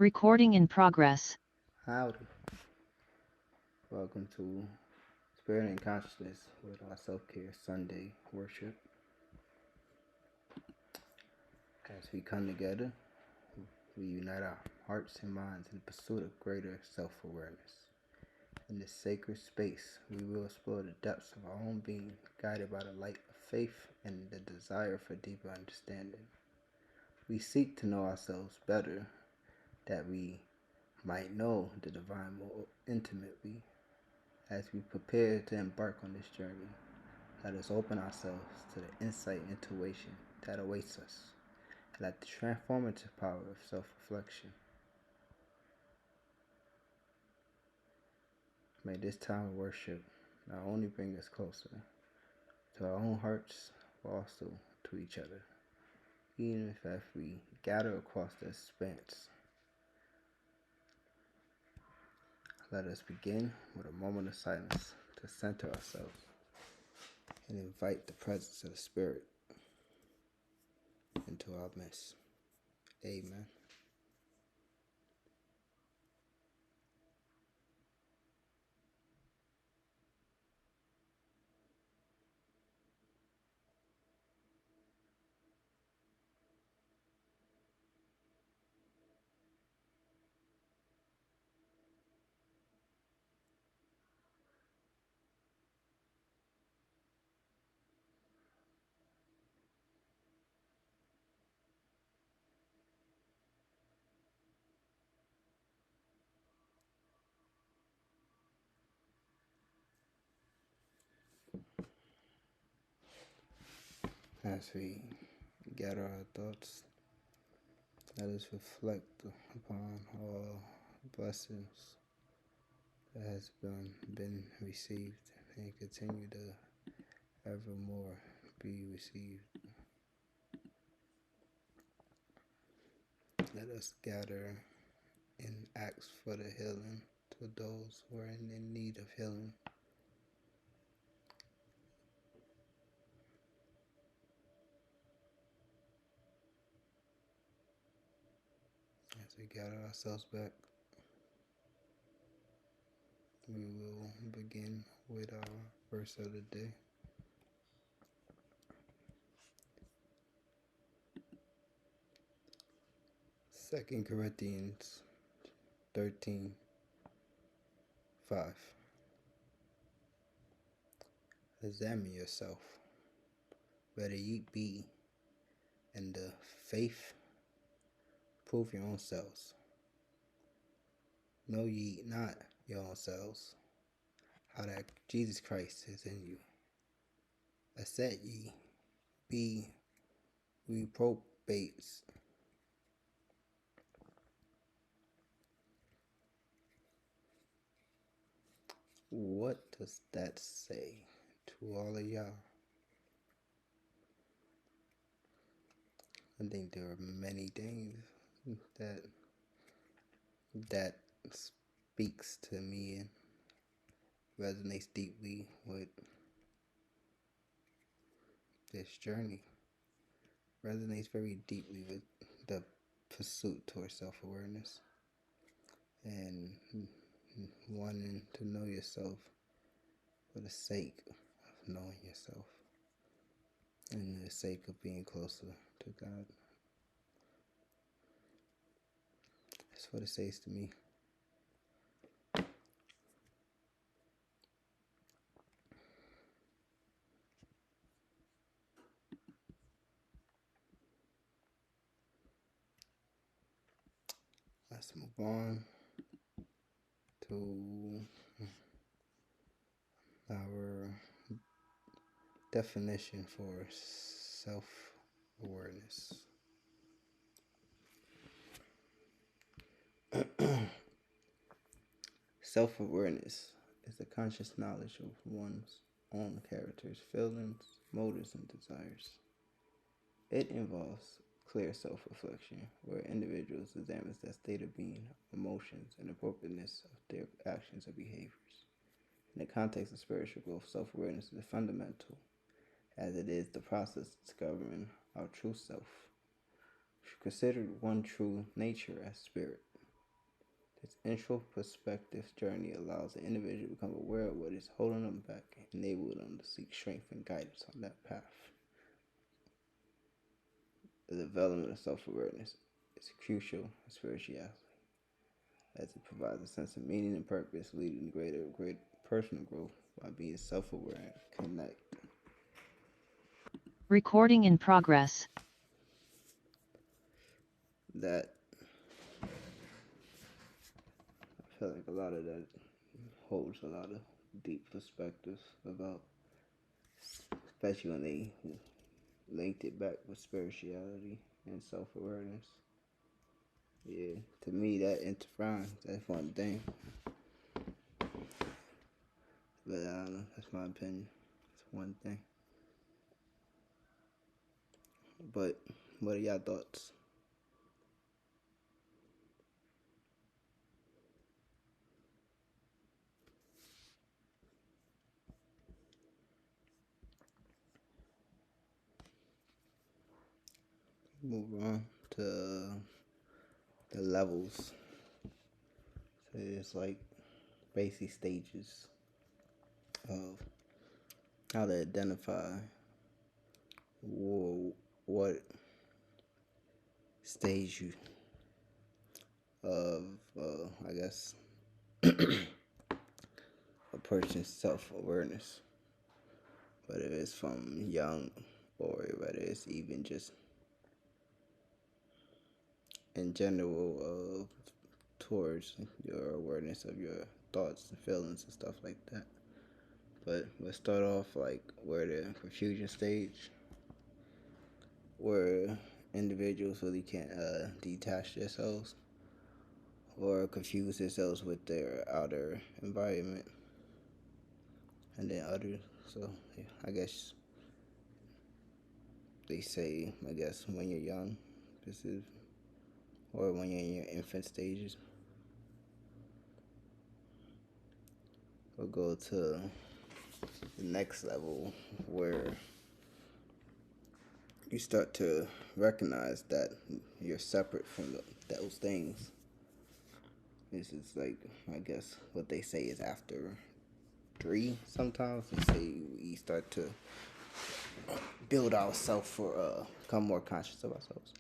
Recording in progress. Howdy. Welcome to Spirit and Consciousness with our Self-Care Sunday worship. As we come together, we unite our hearts and minds in pursuit of greater self-awareness. In this sacred space, we will explore the depths of our own being, guided by the light of faith and the desire for deeper understanding. We seek to know ourselves better, that we might know the divine more intimately. As we prepare to embark on this journey, let us open ourselves to the insight and intuition that awaits us, and let the transformative power of self-reflection. May this time of worship not only bring us closer to our own hearts, but also to each other, even if we gather across the expanse. Let us begin with a moment of silence to center ourselves and invite the presence of the Spirit into our midst. Amen. As we gather our thoughts, let us reflect upon all blessings that has been received and continue to evermore be received. Let us gather and ask for the healing to those who are in need of healing. As we gather ourselves back, we will begin with our verse of the day. 2 Corinthians 13:5. Examine yourself, whether ye be in the faith. Prove your own selves. Know ye not your own selves, how that Jesus Christ is in you. Except ye be reprobates. What does that say to all of y'all? I think there are many things that speaks to me and resonates deeply with this journey. Resonates very deeply with the pursuit towards self-awareness and wanting to know yourself for the sake of knowing yourself and the sake of being closer to God. That's what it says to me. Let's move on to our definition for self-awareness. Self-awareness is the conscious knowledge of one's own characters, feelings, motives, and desires. It involves clear self-reflection, where individuals examine their state of being, emotions, and appropriateness of their actions or behaviors. In the context of spiritual growth, self-awareness is fundamental, as it is the process of discovering our true self, considered one true nature as spirit. This introspective journey allows the individual to become aware of what is holding them back and enable them to seek strength and guidance on that path. The development of self-awareness is crucial in spirituality, as it provides a sense of meaning and purpose, leading to greater personal growth by being self-aware and connect. Recording in progress. That I feel like a lot of that holds a lot of deep perspectives about, especially when they linked it back with spirituality and self-awareness. Yeah, to me that intertwines. That's one thing. But I don't know. That's my opinion. It's one thing. But what are y'all thoughts? Move on to the levels. So it's like basic stages of how to identify what stage you of I guess a person's self-awareness, whether it's from young or whether it's even just in general towards your awareness of your thoughts and feelings and stuff like that. But we'll start off like where the confusion stage, where individuals really can't detach themselves or confuse themselves with their outer environment, and then others. So yeah, I guess they say, I guess when you're young, this is, or when you're in your infant stages. We'll go to the next level where you start to recognize that you're separate from those things. This is like, I guess, what they say is after 3 sometimes. They say we start to build ourselves for, become more conscious of ourselves.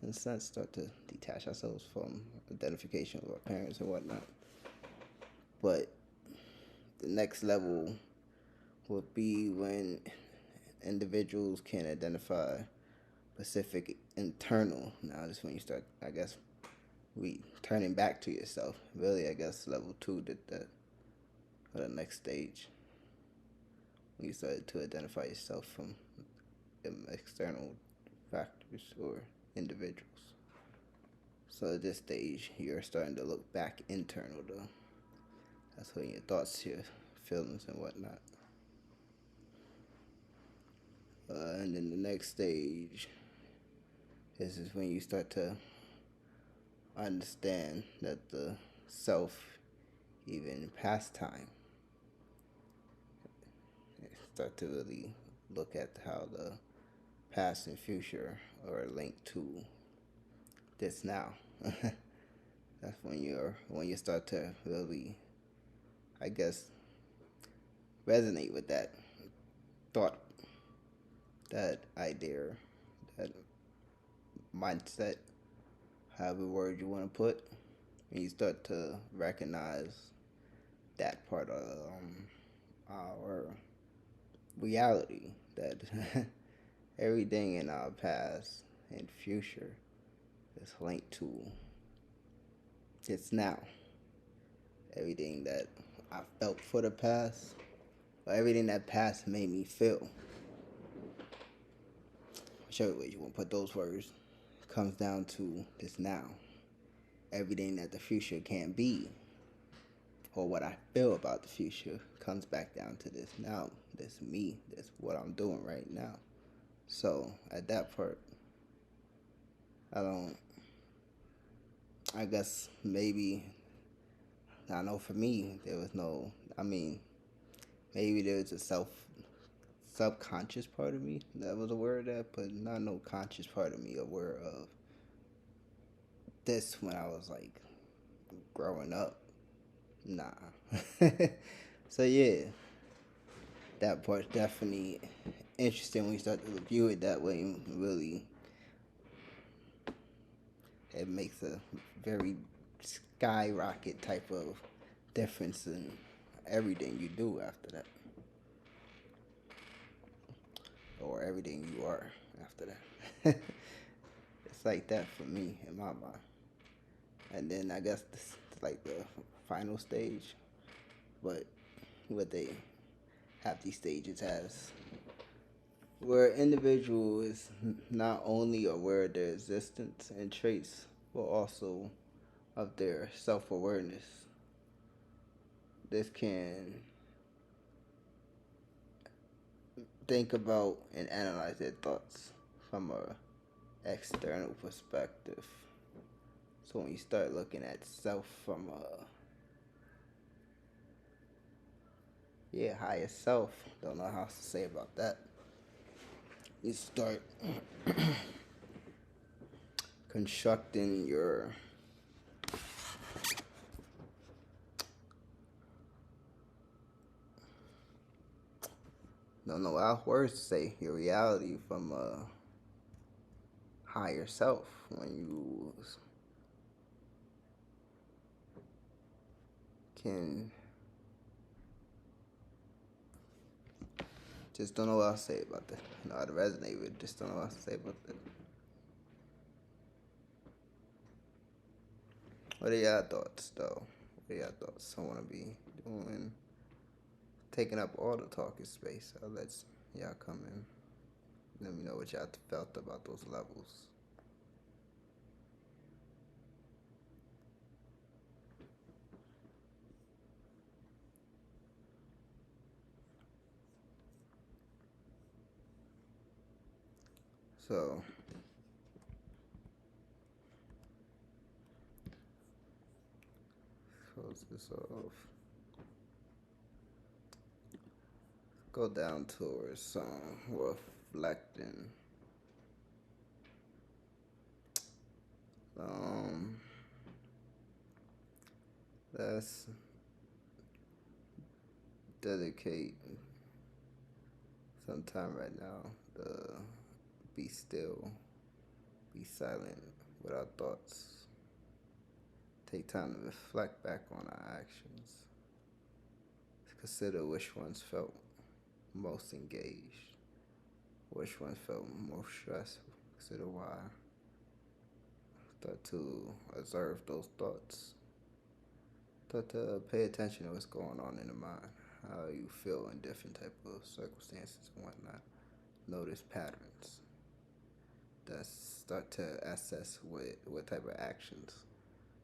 In a sense, start to detach ourselves from identification with our parents and whatnot. But the next level would be when individuals can identify specific internal. Now, this is when you start, I guess, turning back to yourself. Really, I guess level 2 did that for the next stage. When you started to identify yourself from external factors or individuals. So at this stage, you're starting to look back internal, though. That's when your thoughts, your feelings, and whatnot. And then the next stage, this is when you start to understand that the self, even in past time, start to really look at how the past and future are linked to this now. That's when you start to really, I guess, resonate with that thought, that idea, that mindset, however word you want to put, and you start to recognize that part of our reality, that everything in our past and future is linked to it's now. Everything that I felt for the past, or everything that past made me feel, whichever way you want to put those words, comes down to this now. Everything that the future can be, or what I feel about the future, comes back down to this now. This me. This what I'm doing right now. So at that part, I guess maybe, I know for me, there was no, I mean, maybe there was a subconscious part of me that was aware of that, but not no conscious part of me aware of this when I was like growing up. Nah. So yeah, that part's definitely interesting when you start to view it that way. Really, it makes a very skyrocket type of difference in everything you do after that, or everything you are after that. It's like that for me in my mind. And then I guess this like the final stage, but what they have these stages as, where an individual is not only aware of their existence and traits, but also of their self awareness. This can think about and analyze their thoughts from a external perspective. So when you start looking at self from a higher self, don't know how to say about that. You start constructing your don't know how words to say your reality from a higher self when you can just don't know what else to say about that. Know how to resonate with, just don't know what else to say about that. What are y'all thoughts though? What are y'all thoughts? I wanna be doing taking up all the talking space. I'll let y'all come in. Let me know what y'all felt about those levels. So close this off. Go down towards reflecting. Let's dedicate some time right now to be still, be silent with our thoughts. Take time to reflect back on our actions. Consider which ones felt most engaged, which ones felt most stressful. Consider why. Start to observe those thoughts. Start to pay attention to what's going on in the mind, how you feel in different type of circumstances and whatnot. Notice patterns. That start to assess what type of actions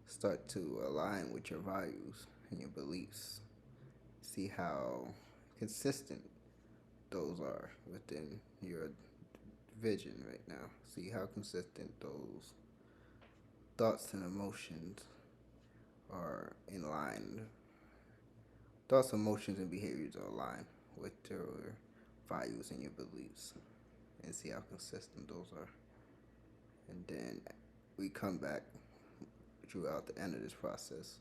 start to align with your values and your beliefs. See how consistent those are within your vision right now. See how consistent those thoughts and emotions are in line. Thoughts, emotions, and behaviors are aligned with your values and your beliefs, and see how consistent those are. And then we come back throughout the end of this process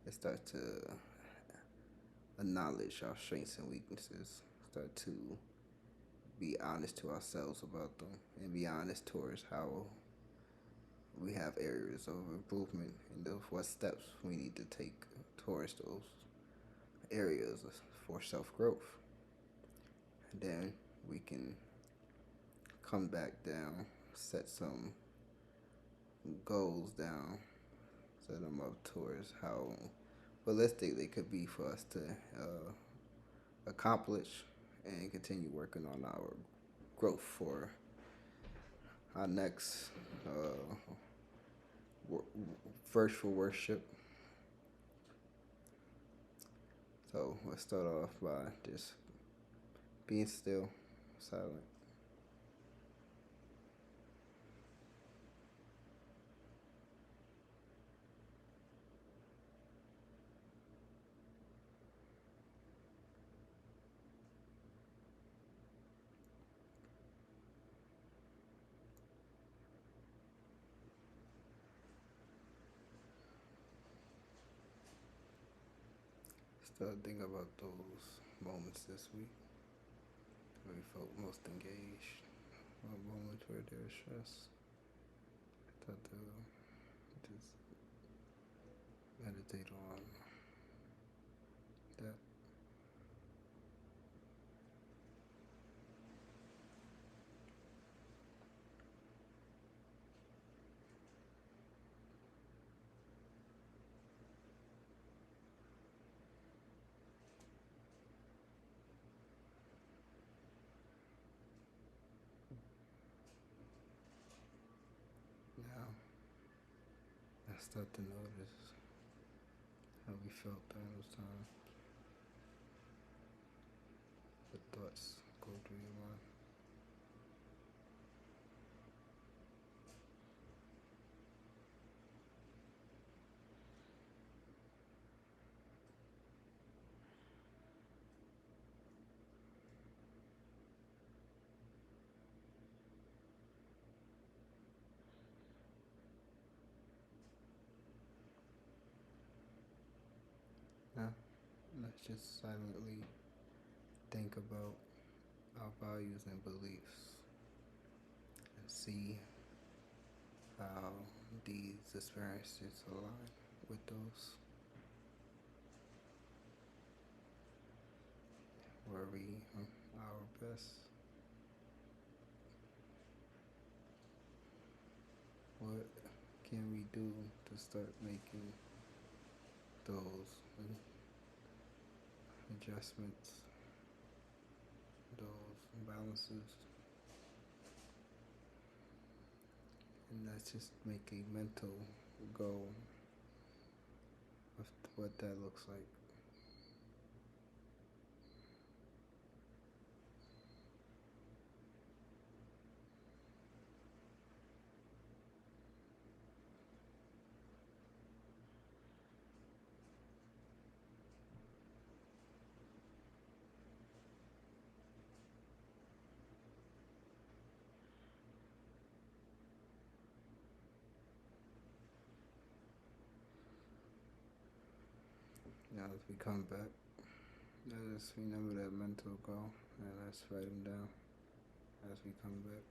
and start to acknowledge our strengths and weaknesses. Start to be honest to ourselves about them and be honest towards how we have areas of improvement and what steps we need to take towards those areas for self-growth. And then we can come back down, set some goals down, set them up towards how realistic they could be for us to accomplish and continue working on our growth for our next virtual worship. So let's start off by just being still, silent. Start thinking about those moments this week where we felt most engaged, or moments where there was stress. Start to just meditate on that. Now, I start to notice how we felt during those times. What thoughts go through your mind? Now, let's just silently think about our values and beliefs and see how these experiences align with those. Were we our best? What can we do to start making those adjustments, those balances? And let's just make a mental goal of what that looks like. Now, as we come back, let us remember that mental goal and let's write them down as we come back.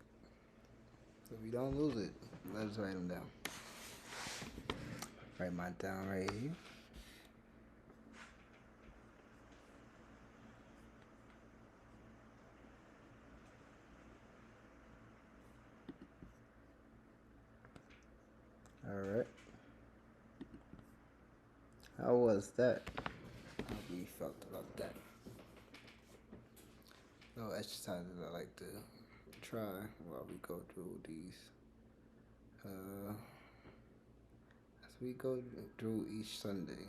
So we don't lose it, let us write them down. Write mine down right here. Alright. How was that? How we felt about that? Little exercises I like to try while we go through these. As we go through each Sunday,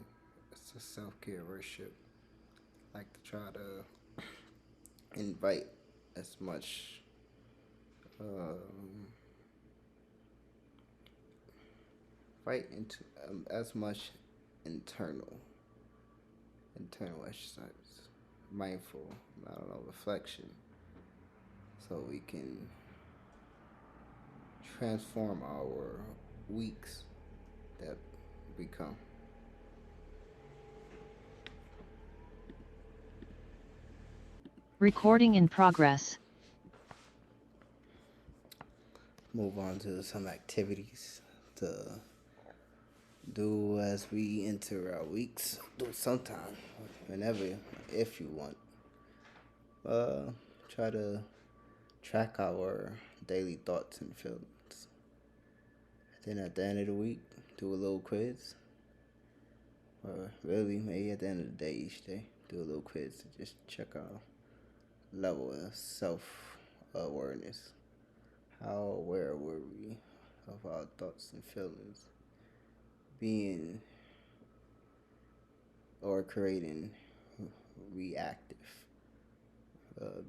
it's a self-care worship. I like to try to invite as much fight into as much internal exercise, mindful, reflection, so we can transform our weeks that become. Recording in progress. Move on to some activities to do as we enter our weeks. Do it sometime, whenever, if you want. Try to track our daily thoughts and feelings. Then at the end of the week, do a little quiz. Or really, maybe at the end of the day, each day, do a little quiz to just check our level of self-awareness. How aware were we of our thoughts and feelings? Being or creating reactive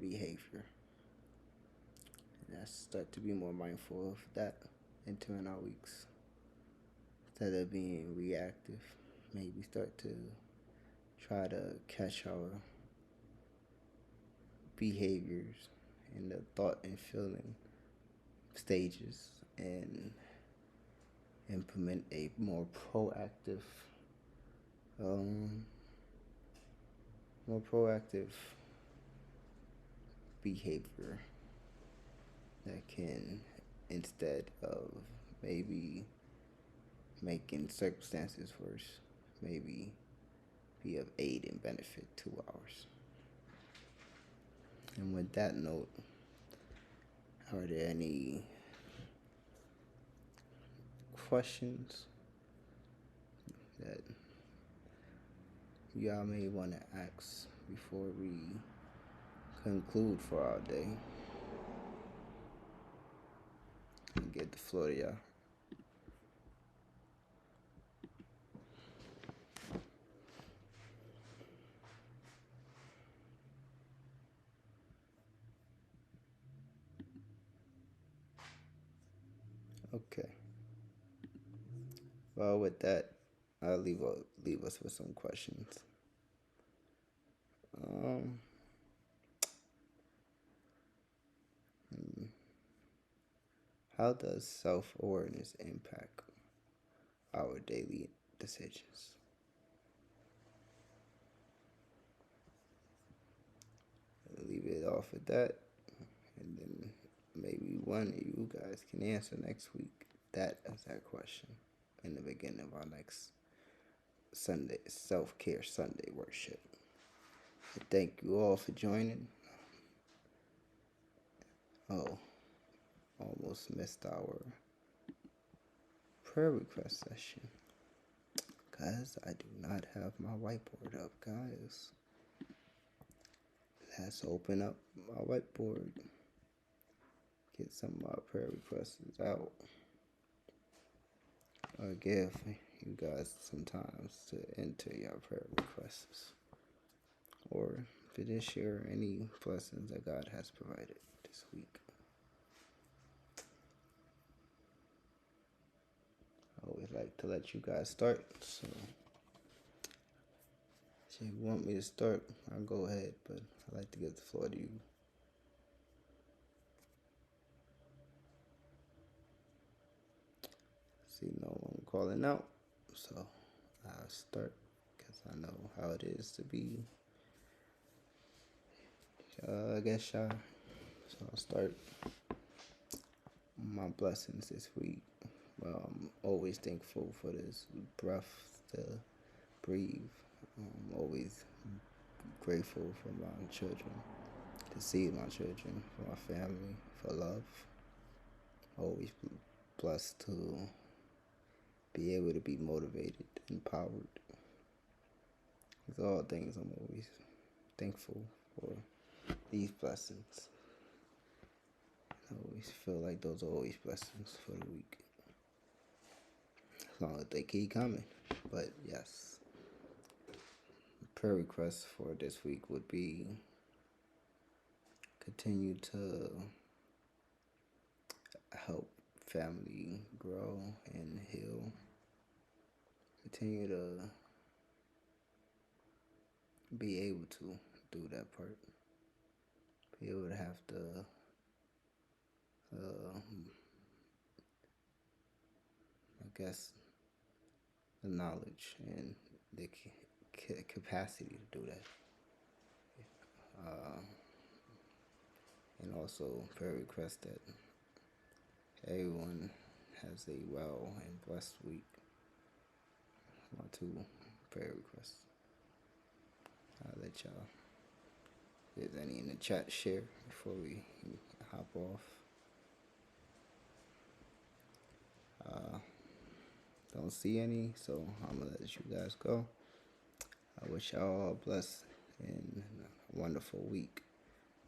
behavior. And let's start to be more mindful of that entering our weeks. Instead of being reactive, maybe start to try to catch our behaviors in the thought and feeling stages and implement a more proactive more proactive behavior that can, instead of maybe making circumstances worse, maybe be of aid and benefit to ours. And with that note, are there any questions that y'all may want to ask before we conclude for our day? And get the floor to y'all. Okay. Well, with that, I'll leave us with some questions. How does self-awareness impact our daily decisions? I'll leave it off at that, and then maybe one of you guys can answer next week that question in the beginning of our next Sunday self-care Sunday worship. Thank you all for joining. Oh, almost missed our prayer request session. Guys, I do not have my whiteboard up, guys. Let's open up my whiteboard. Get some of my prayer requests out. Or give you guys some time to enter your prayer requests. Or to share any blessings that God has provided this week. I always like to let you guys start, so if you want me to start, I'll go ahead, but I like to give the floor to you. See no one calling out, so I'll start because I know how it is to be I guess shy. So I'll start my blessings this week. Well, I'm always thankful for this breath to breathe. I'm always grateful for my children, to see my children, for my family, for love. Always blessed to be able to be motivated, empowered. These are all things I'm always thankful for, these blessings. I always feel like those are always blessings for the week. As long as they keep coming. But yes. Prayer requests for this week would be continue to help family grow and heal. Continue to be able to do that part. Be able to have the I guess the knowledge and the capacity to do that. And also prayer request that everyone has a well and blessed week. My two prayer requests. I'll let y'all, if there's any in the chat, share before we hop off. Don't see any, so I'm gonna let you guys go. I wish y'all a blessed and wonderful week.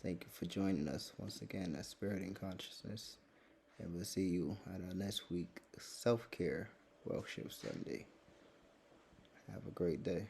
Thank you for joining us once again at Spirit and Consciousness. And we'll see you at our next week Self-Care Worship Sunday. Have a great day.